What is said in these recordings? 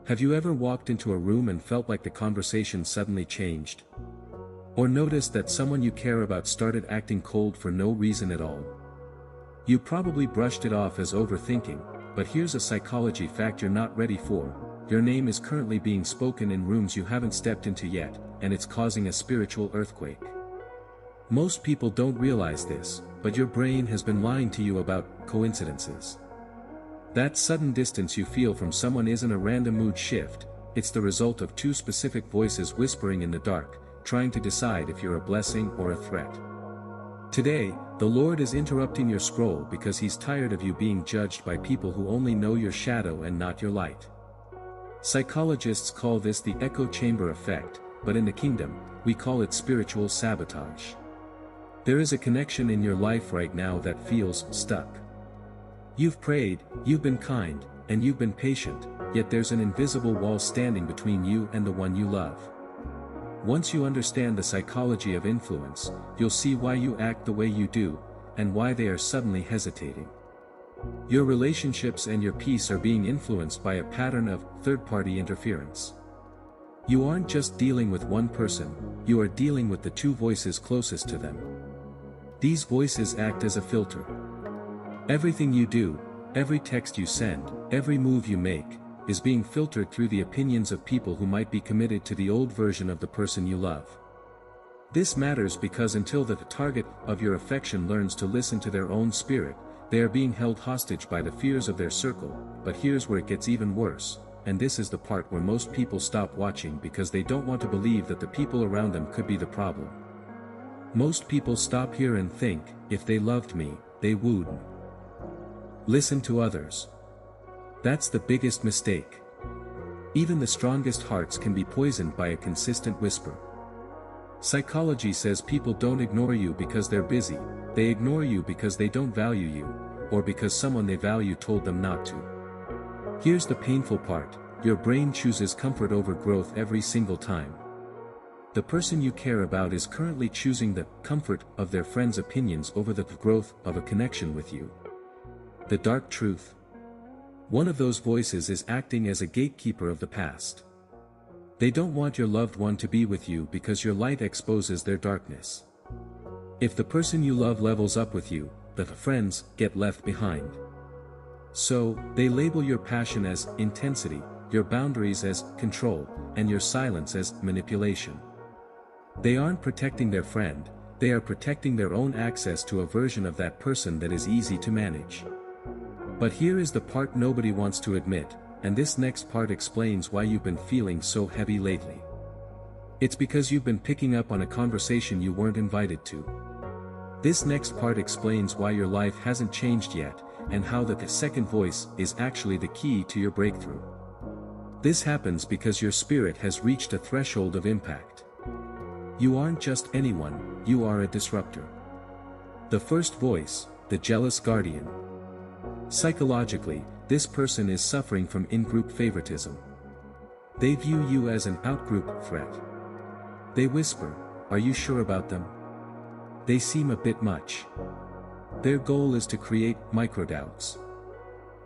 Have you ever walked into a room and felt like the conversation suddenly changed? Or noticed that someone you care about started acting cold for no reason at all? You probably brushed it off as overthinking, but here's a psychology fact you're not ready for. Your name is currently being spoken in rooms you haven't stepped into yet, and it's causing a spiritual earthquake. Most people don't realize this, but your brain has been lying to you about coincidences. That sudden distance you feel from someone isn't a random mood shift, it's the result of two specific voices whispering in the dark, trying to decide if you're a blessing or a threat. Today, the Lord is interrupting your scroll because He's tired of you being judged by people who only know your shadow and not your light. Psychologists call this the echo chamber effect, but in the kingdom, we call it spiritual sabotage. There is a connection in your life right now that feels stuck. You've prayed, you've been kind, and you've been patient, yet there's an invisible wall standing between you and the one you love. Once you understand the psychology of influence, you'll see why you act the way you do, and why they are suddenly hesitating. Your relationships and your peace are being influenced by a pattern of third-party interference. You aren't just dealing with one person, you are dealing with the two voices closest to them. These voices act as a filter. Everything you do, every text you send, every move you make, is being filtered through the opinions of people who might be committed to the old version of the person you love. This matters because until the target of your affection learns to listen to their own spirit, they are being held hostage by the fears of their circle. But here's where it gets even worse, and this is the part where most people stop watching because they don't want to believe that the people around them could be the problem. Most people stop here and think, if they loved me, they wouldn't listen to others. That's the biggest mistake. Even the strongest hearts can be poisoned by a consistent whisper. Psychology says people don't ignore you because they're busy, they ignore you because they don't value you, or because someone they value told them not to. Here's the painful part, your brain chooses comfort over growth every single time. The person you care about is currently choosing the comfort of their friends' opinions over the growth of a connection with you. The dark truth. One of those voices is acting as a gatekeeper of the past. They don't want your loved one to be with you because your light exposes their darkness. If the person you love levels up with you, the friends get left behind. So, they label your passion as intensity, your boundaries as control, and your silence as manipulation. They aren't protecting their friend, they are protecting their own access to a version of that person that is easy to manage. But here is the part nobody wants to admit, and this next part explains why you've been feeling so heavy lately. It's because you've been picking up on a conversation you weren't invited to. This next part explains why your life hasn't changed yet, and how that the second voice is actually the key to your breakthrough. This happens because your spirit has reached a threshold of impact. You aren't just anyone, you are a disruptor. The first voice, the jealous guardian. Psychologically, this person is suffering from in-group favoritism. They view you as an out-group threat. They whisper, "Are you sure about them? They seem a bit much." Their goal is to create microdoubts.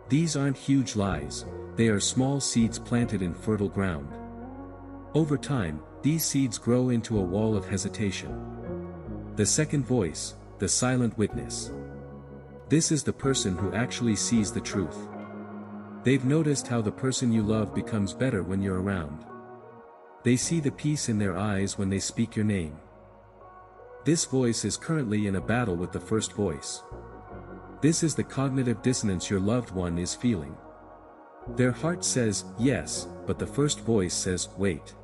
These aren't huge lies, they are small seeds planted in fertile ground. Over time, these seeds grow into a wall of hesitation. The second voice, the silent witness. This is the person who actually sees the truth. They've noticed how the person you love becomes better when you're around. They see the peace in their eyes when they speak your name. This voice is currently in a battle with the first voice. This is the cognitive dissonance your loved one is feeling. Their heart says, yes, but the first voice says, wait.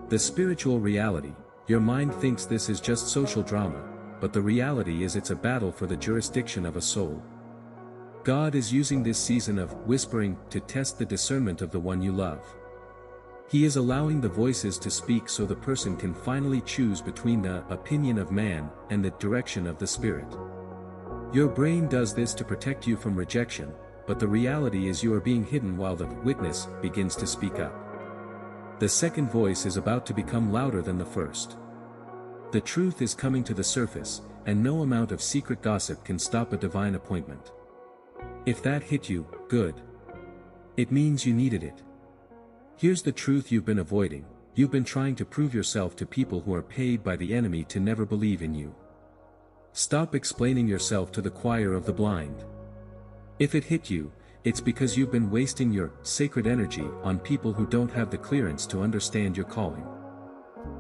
The spiritual reality, your mind thinks this is just social drama, but the reality is it's a battle for the jurisdiction of a soul. God is using this season of whispering to test the discernment of the one you love. He is allowing the voices to speak so the person can finally choose between the opinion of man and the direction of the spirit. Your brain does this to protect you from rejection, but the reality is you are being hidden while the witness begins to speak up. The second voice is about to become louder than the first. The truth is coming to the surface, and no amount of secret gossip can stop a divine appointment. If that hit you, good. It means you needed it. Here's the truth you've been avoiding: you've been trying to prove yourself to people who are paid by the enemy to never believe in you. Stop explaining yourself to the choir of the blind. If it hit you, it's because you've been wasting your sacred energy on people who don't have the clearance to understand your calling.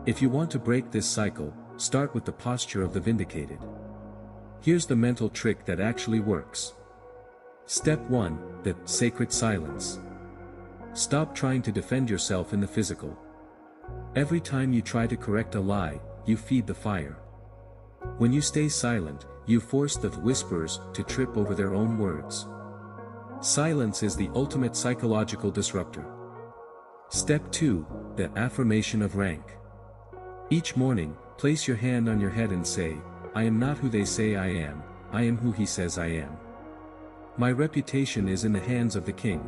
If you want to break this cycle, start with the posture of the vindicated. Here's the mental trick that actually works. Step 1: the sacred silence. Stop trying to defend yourself in the physical. Every time you try to correct a lie, you feed the fire. When you stay silent, you force the whisperers to trip over their own words. Silence is the ultimate psychological disruptor. Step 2: the affirmation of rank. Each morning, place your hand on your head and say, "I am not who they say I am who he says I am. My reputation is in the hands of the King."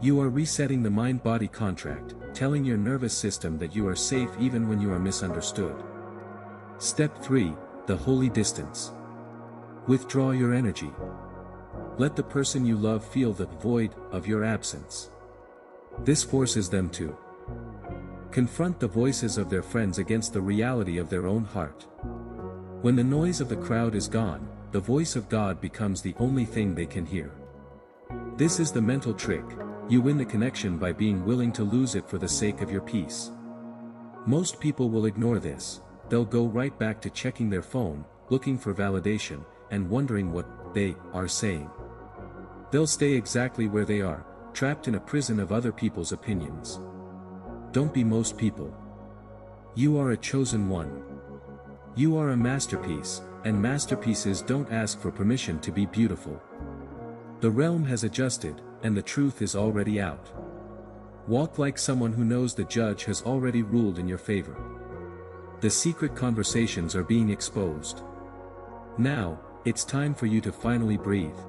You are resetting the mind-body contract, telling your nervous system that you are safe even when you are misunderstood. Step 3: the holy distance. Withdraw your energy. Let the person you love feel the void of your absence. This forces them to confront the voices of their friends against the reality of their own heart. When the noise of the crowd is gone, the voice of God becomes the only thing they can hear. This is the mental trick: you win the connection by being willing to lose it for the sake of your peace. Most people will ignore this. They'll go right back to checking their phone, looking for validation, and wondering what they are saying. They'll stay exactly where they are, trapped in a prison of other people's opinions. Don't be most people. You are a chosen one. You are a masterpiece, and masterpieces don't ask for permission to be beautiful. The realm has adjusted, and the truth is already out. Walk like someone who knows the judge has already ruled in your favor. The secret conversations are being exposed. Now, it's time for you to finally breathe.